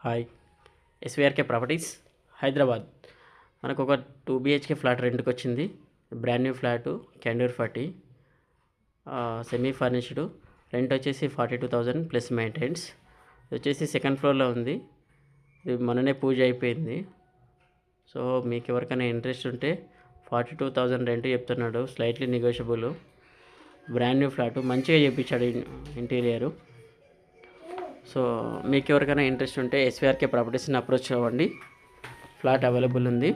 Hi, ఎస్విఆర్కే properties Hyderabad. మనకు ఒక 2 BHK flat రెంట్కి వచ్చింది. బ్రాండ్ న్యూ ఫ్లాటు, క్యాండూర్ 40, సెమీ ఫర్నిష్డ్. రెంట్ వచ్చేసి 42,000 ప్లస్ మెయింటెనెన్స్. ఇది వచ్చేసి సెకండ్ ఫ్లోర్లో ఉంది. ఇది మననే పూజ అయిపోయింది. సో మీకు ఎవరికైనా ఇంట్రెస్ట్ ఉంటే 42,000 రెంట్ చెప్తున్నాడు, slightly negotiable. Brand new flat, మంచిగా చేయించాడు ఇంటీరియరు. సో మీకు ఎవరికైనా ఇంట్రెస్ట్ ఉంటే ఎస్విఆర్కే ప్రాపర్టీస్ని అప్రోచ్ అవ్వండి. ఫ్లాట్ అవైలబుల్ ఉంది.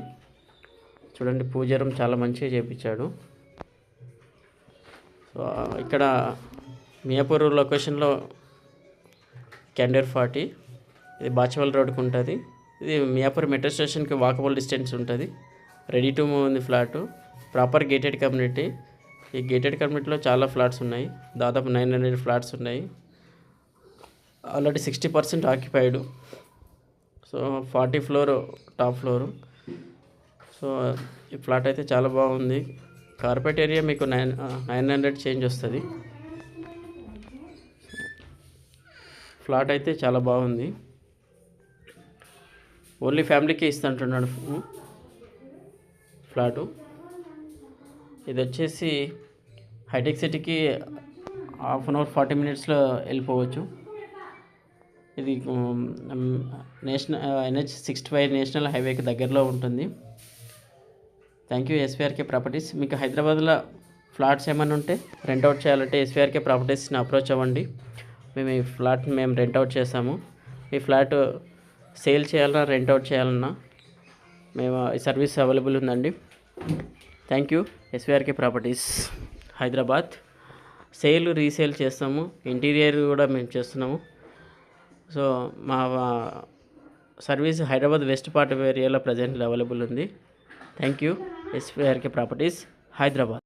చూడండి, పూజ రూమ్ చాలా మంచిగా చేయించాడు. సో ఇక్కడ మియాపూర్ లొకేషన్లో క్యాండూర్ 40, ఇది బాచవల్ రోడ్కి ఉంటుంది. ఇది మియాపూర్ మెట్రో స్టేషన్కి వాకబుల్ డిస్టెన్స్ ఉంటుంది. రెడీ టు మూవ్ ఉంది ఫ్లాటు. Proper gated community. ఈ గేటెడ్ కమ్యూనిటీలో చాలా ఫ్లాట్స్ ఉన్నాయి, దాదాపు 900 ఫ్లాట్స్ ఉన్నాయి. Already 60% occupied. So 40 floor top floor. So ఈ ఫ్లాట్ అయితే చాలా బాగుంది. కార్పెట్ ఏరియా మీకు 900 చేంజ్ వస్తుంది. ఫ్లాట్ అయితే చాలా బాగుంది. ఓన్లీ ఫ్యామిలీకి ఇస్తుంటున్నాడు ఫ్లాటు. ఇది వచ్చేసి హైటెక్ సిటీకి హాఫ్ అన్ అవర్ 40 మినిట్స్లో వెళ్ళిపోవచ్చు. ఇది NH65 నేషనల్ హైవేకి దగ్గరలో ఉంటుంది. Thank you SVRK properties. మీకు హైదరాబాద్లో ఫ్లాట్స్ ఏమైనా ఉంటే రెంట్అవుట్ చేయాలంటే ఎస్విఆర్కే ప్రాపర్టీస్ని అప్రోచ్ అవ్వండి. మేము ఈ ఫ్లాట్ని రెంట్అవుట్ చేస్తాము. ఈ ఫ్లాట్ సేల్ చేయాలన్నా రెంట్అవుట్ చేయాలన్నా మేము ఈ సర్వీస్ అవైలబుల్ ఉందండి. Thank you SVRK properties Hyderabad. Sale resale చేస్తాము, ఇంటీరియర్ కూడా మేము చేస్తున్నాము. సో మా సర్వీస్ హైదరాబాద్ వెస్ట్ పార్ట్ ఏరియాలో ప్రజెంట్ అవైలబుల్ ఉంది. Thank you SVRK properties Hyderabad.